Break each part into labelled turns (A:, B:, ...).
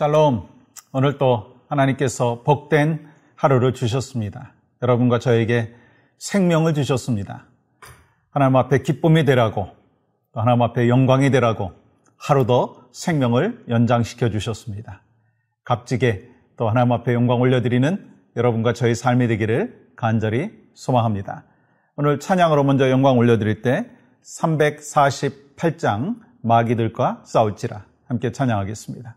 A: 샬롬. 오늘 또 하나님께서 복된 하루를 주셨습니다. 여러분과 저에게 생명을 주셨습니다. 하나님 앞에 기쁨이 되라고, 또 하나님 앞에 영광이 되라고 하루 더 생명을 연장시켜 주셨습니다. 값지게 또 하나님 앞에 영광 올려드리는 여러분과 저의 삶이 되기를 간절히 소망합니다. 오늘 찬양으로 먼저 영광 올려드릴 때 348장 마귀들과 싸울지라 함께 찬양하겠습니다.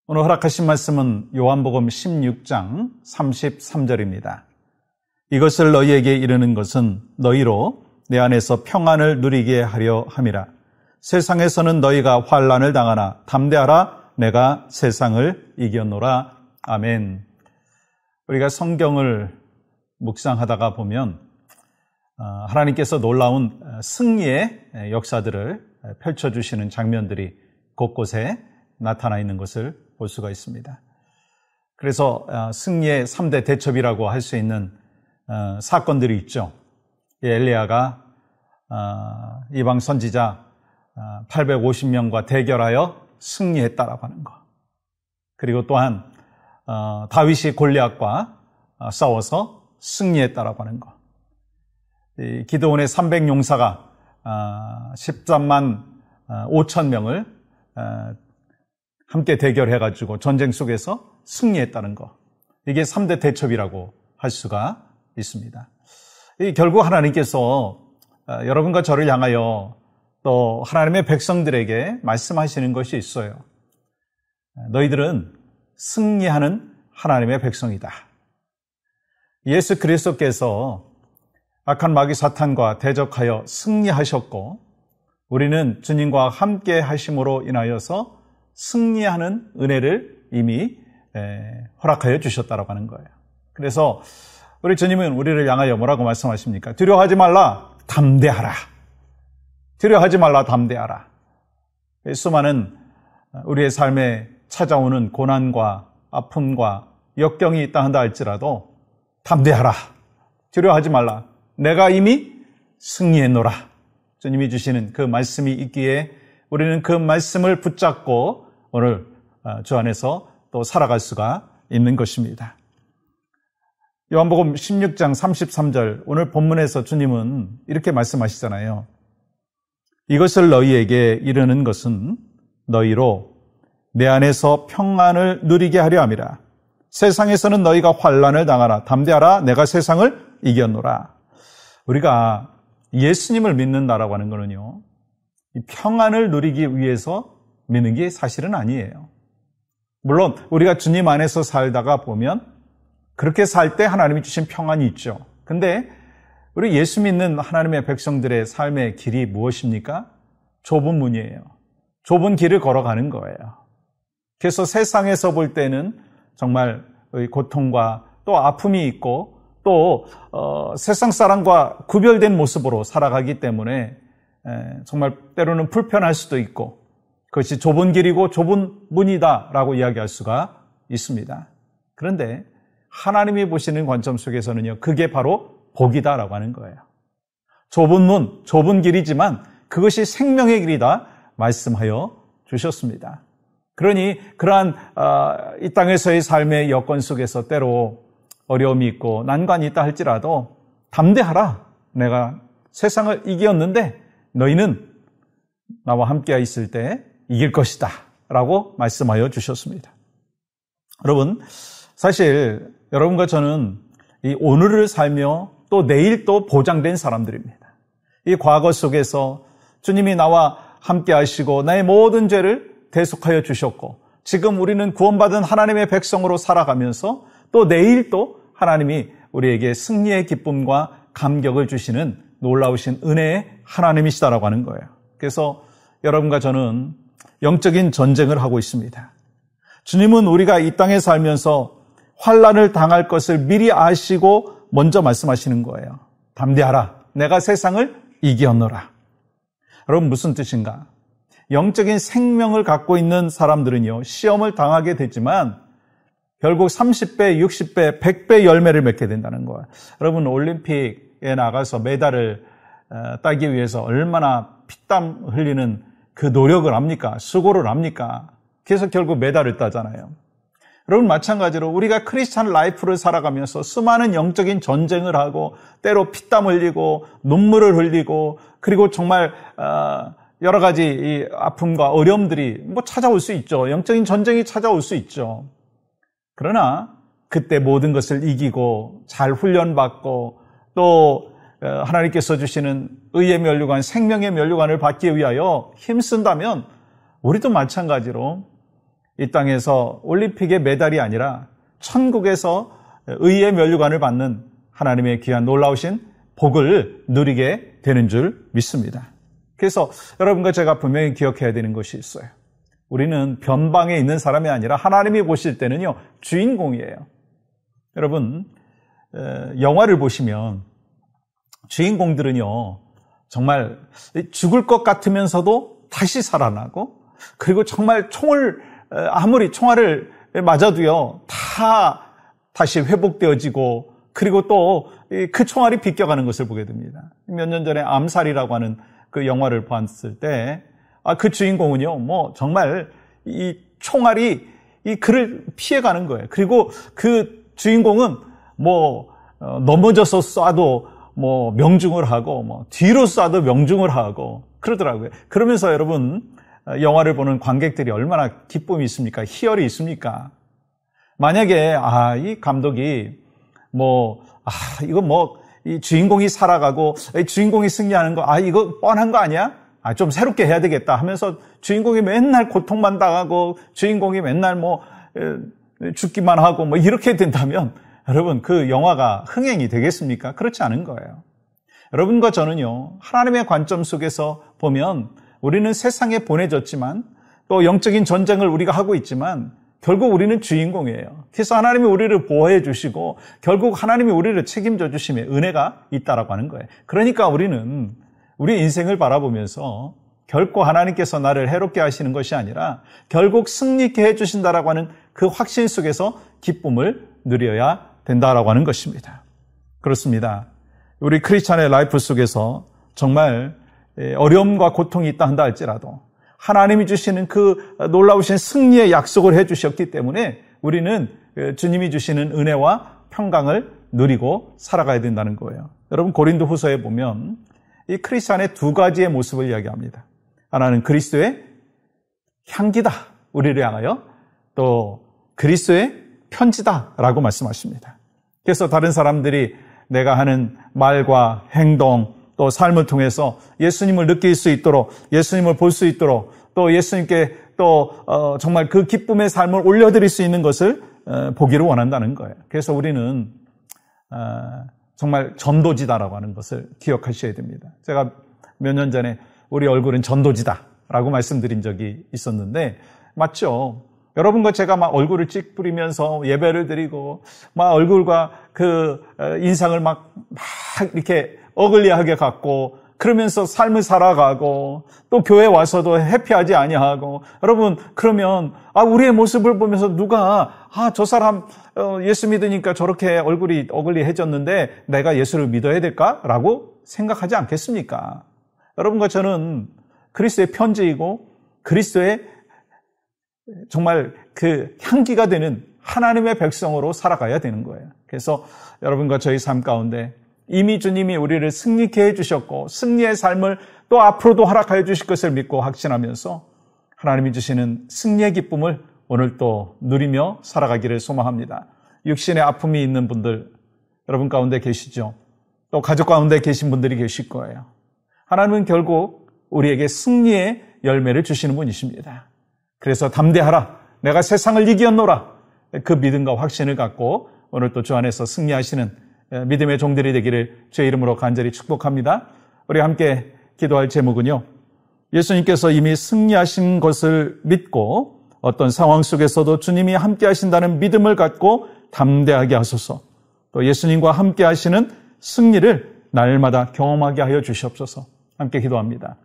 A: 오늘 허락하신 말씀은 요한복음 16장 33절입니다. 이것을 너희에게 이르는 것은 너희로 내 안에서 평안을 누리게 하려 함이라. 세상에서는 너희가 환난을 당하나 담대하라. 내가 세상을 이겼노라. 아멘. 우리가 성경을 묵상하다가 보면 하나님께서 놀라운 승리의 역사들을 펼쳐주시는 장면들이 곳곳에 나타나 있는 것을 볼 수가 있습니다. 그래서 승리의 3대 대첩이라고 할 수 있는 사건들이 있죠. 엘리야가 이방 선지자 850명과 대결하여 승리했다라고 하는 것. 그리고 또한 다윗이 골리앗과 싸워서 승리했다라고 하는 것. 기드온의 300용사가 13만 5천 명을 함께 대결해가지고 전쟁 속에서 승리했다는 것. 이게 3대 대첩이라고 할 수가 있습니다. 결국 하나님께서 여러분과 저를 향하여 또 하나님의 백성들에게 말씀하시는 것이 있어요. 너희들은 승리하는 하나님의 백성이다. 예수 그리스도께서 악한 마귀 사탄과 대적하여 승리하셨고 우리는 주님과 함께 하심으로 인하여서 승리하는 은혜를 이미 허락하여 주셨다라고 하는 거예요. 그래서 우리 주님은 우리를 향하여 뭐라고 말씀하십니까? 두려워하지 말라, 담대하라. 두려워하지 말라, 담대하라. 수많은 우리의 삶에 찾아오는 고난과 아픔과 역경이 있다 한다 할지라도 담대하라. 두려워하지 말라. 내가 이미 승리했노라. 주님이 주시는 그 말씀이 있기에 우리는 그 말씀을 붙잡고 오늘 주 안에서 또 살아갈 수가 있는 것입니다. 요한복음 16장 33절 오늘 본문에서 주님은 이렇게 말씀하시잖아요. 이것을 너희에게 이르는 것은 너희로 내 안에서 평안을 누리게 하려 함이라. 세상에서는 너희가 환난을 당하라. 담대하라. 내가 세상을 이겼노라. 우리가 예수님을 믿는다라고 하는 것은요. 이 평안을 누리기 위해서 믿는 게 사실은 아니에요. 물론 우리가 주님 안에서 살다가 보면 그렇게 살 때 하나님이 주신 평안이 있죠. 근데 우리 예수 믿는 하나님의 백성들의 삶의 길이 무엇입니까? 좁은 문이에요. 좁은 길을 걸어가는 거예요. 그래서 세상에서 볼 때는 정말 고통과 또 아픔이 있고 또 세상 사람과 구별된 모습으로 살아가기 때문에 정말 때로는 불편할 수도 있고 그것이 좁은 길이고 좁은 문이다라고 이야기할 수가 있습니다. 그런데 하나님이 보시는 관점 속에서는요, 그게 바로 복이다라고 하는 거예요. 좁은 문, 좁은 길이지만 그것이 생명의 길이다 말씀하여 주셨습니다. 그러니 그러한 이 땅에서의 삶의 여건 속에서 때로 어려움이 있고 난관이 있다 할지라도 담대하라. 내가 세상을 이겼는데 너희는 나와 함께 있을 때 이길 것이다 라고 말씀하여 주셨습니다. 여러분, 사실 여러분과 저는 이 오늘을 살며 또 내일 또 보장된 사람들입니다. 이 과거 속에서 주님이 나와 함께 하시고 나의 모든 죄를 대속하여 주셨고 지금 우리는 구원받은 하나님의 백성으로 살아가면서 또 내일 또 하나님이 우리에게 승리의 기쁨과 감격을 주시는 놀라우신 은혜의 하나님이시다라고 하는 거예요. 그래서 여러분과 저는 영적인 전쟁을 하고 있습니다. 주님은 우리가 이 땅에 살면서 환난을 당할 것을 미리 아시고 먼저 말씀하시는 거예요. 담대하라. 내가 세상을 이겼노라. 여러분 무슨 뜻인가? 영적인 생명을 갖고 있는 사람들은요, 시험을 당하게 되지만 결국 30배, 60배, 100배 열매를 맺게 된다는 거예요. 여러분 올림픽에 나가서 메달을 따기 위해서 얼마나 피땀 흘리는 그 노력을 합니까? 수고를 합니까? 그래서 결국 메달을 따잖아요. 여러분 마찬가지로 우리가 크리스찬 라이프를 살아가면서 수많은 영적인 전쟁을 하고 때로 피땀 흘리고 눈물을 흘리고 그리고 정말 여러 가지 이 아픔과 어려움들이 찾아올 수 있죠. 영적인 전쟁이 찾아올 수 있죠. 그러나 그때 모든 것을 이기고 잘 훈련받고 또 하나님께서 주시는 의의 면류관, 생명의 면류관을 받기 위하여 힘쓴다면 우리도 마찬가지로 이 땅에서 올림픽의 메달이 아니라 천국에서 의의 면류관을 받는 하나님의 귀한 놀라우신 복을 누리게 되는 줄 믿습니다. 그래서 여러분과 제가 분명히 기억해야 되는 것이 있어요. 우리는 변방에 있는 사람이 아니라 하나님이 보실 때는요, 주인공이에요. 여러분, 영화를 보시면 주인공들은요, 정말 죽을 것 같으면서도 다시 살아나고, 그리고 정말 아무리 총알을 맞아도요, 다시 회복되어지고, 그리고 또 그 총알이 비껴가는 것을 보게 됩니다. 몇 년 전에 암살이라고 하는 그 영화를 봤을 때, 그 주인공은요, 정말 이 총알이 그를 피해가는 거예요. 그리고 그 주인공은 넘어져서 쏴도 명중을 하고, 뒤로 쏴도 명중을 하고, 그러더라고요. 그러면서 여러분, 영화를 보는 관객들이 얼마나 기쁨이 있습니까? 희열이 있습니까? 만약에, 이 감독이, 이 주인공이 살아가고, 이 주인공이 승리하는 거, 이거 뻔한 거 아니야? 좀 새롭게 해야 되겠다 하면서 주인공이 맨날 고통만 당하고, 주인공이 맨날 죽기만 하고, 이렇게 된다면, 여러분, 그 영화가 흥행이 되겠습니까? 그렇지 않은 거예요. 여러분과 저는요, 하나님의 관점 속에서 보면, 우리는 세상에 보내졌지만, 또 영적인 전쟁을 우리가 하고 있지만, 결국 우리는 주인공이에요. 그래서 하나님이 우리를 보호해 주시고 결국 하나님이 우리를 책임져 주심에 은혜가 있다라고 하는 거예요. 그러니까 우리는 우리 인생을 바라보면서 결코 하나님께서 나를 해롭게 하시는 것이 아니라 결국 승리케 해 주신다라고 하는 그 확신 속에서 기쁨을 누려야 된다라고 하는 것입니다. 그렇습니다. 우리 크리스찬의 라이프 속에서 정말 어려움과 고통이 있다 한다 할지라도 하나님이 주시는 그 놀라우신 승리의 약속을 해주셨기 때문에 우리는 주님이 주시는 은혜와 평강을 누리고 살아가야 된다는 거예요. 여러분 고린도후서에 보면 이 크리스찬의 두 가지의 모습을 이야기합니다. 하나는 그리스도의 향기다, 우리를 향하여. 또 그리스도의 편지다라고 말씀하십니다. 그래서 다른 사람들이 내가 하는 말과 행동 또 삶을 통해서 예수님을 느낄 수 있도록, 예수님을 볼 수 있도록, 또 예수님께 또 정말 그 기쁨의 삶을 올려드릴 수 있는 것을 보기를 원한다는 거예요. 그래서 우리는 정말 전도지다라고 하는 것을 기억하셔야 됩니다. 제가 몇 년 전에 우리 얼굴은 전도지다라고 말씀드린 적이 있었는데 맞죠? 여러분과 제가 막 얼굴을 찌푸리면서 예배를 드리고 막 얼굴과 그 인상을 막 이렇게 어글리하게 갖고 그러면서 삶을 살아가고 또 교회 와서도 해피하지 아니하고 여러분 그러면 우리의 모습을 보면서 누가 저 사람 예수 믿으니까 저렇게 얼굴이 어글리해졌는데 내가 예수를 믿어야 될까라고 생각하지 않겠습니까? 여러분과 저는 그리스도의 편지이고 그리스도의 정말 그 향기가 되는 하나님의 백성으로 살아가야 되는 거예요. 그래서 여러분과 저희 삶 가운데 이미 주님이 우리를 승리케 해주셨고 승리의 삶을 또 앞으로도 허락하여 주실 것을 믿고 확신하면서 하나님이 주시는 승리의 기쁨을 오늘 또 누리며 살아가기를 소망합니다. 육신의 아픔이 있는 분들 여러분 가운데 계시죠? 또 가족 가운데 계신 분들이 계실 거예요. 하나님은 결국 우리에게 승리의 열매를 주시는 분이십니다. 그래서 담대하라. 내가 세상을 이기었노라. 그 믿음과 확신을 갖고 오늘 또 주 안에서 승리하시는 믿음의 종들이 되기를 주의 이름으로 간절히 축복합니다. 우리 함께 기도할 제목은요. 예수님께서 이미 승리하신 것을 믿고 어떤 상황 속에서도 주님이 함께 하신다는 믿음을 갖고 담대하게 하소서. 또 예수님과 함께 하시는 승리를 날마다 경험하게 하여 주시옵소서. 함께 기도합니다.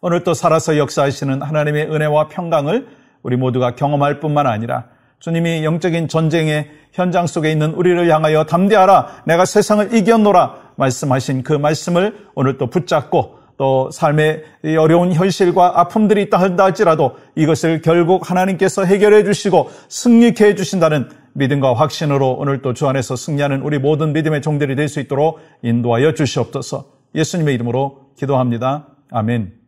A: 오늘 또 살아서 역사하시는 하나님의 은혜와 평강을 우리 모두가 경험할 뿐만 아니라 주님이 영적인 전쟁의 현장 속에 있는 우리를 향하여 담대하라 내가 세상을 이겼노라 말씀하신 그 말씀을 오늘 또 붙잡고 또 삶의 어려운 현실과 아픔들이 있다 한다 할지라도 이것을 결국 하나님께서 해결해 주시고 승리케 해 주신다는 믿음과 확신으로 오늘 또 주 안에서 승리하는 우리 모든 믿음의 종들이 될 수 있도록 인도하여 주시옵소서. 예수님의 이름으로 기도합니다. 아멘.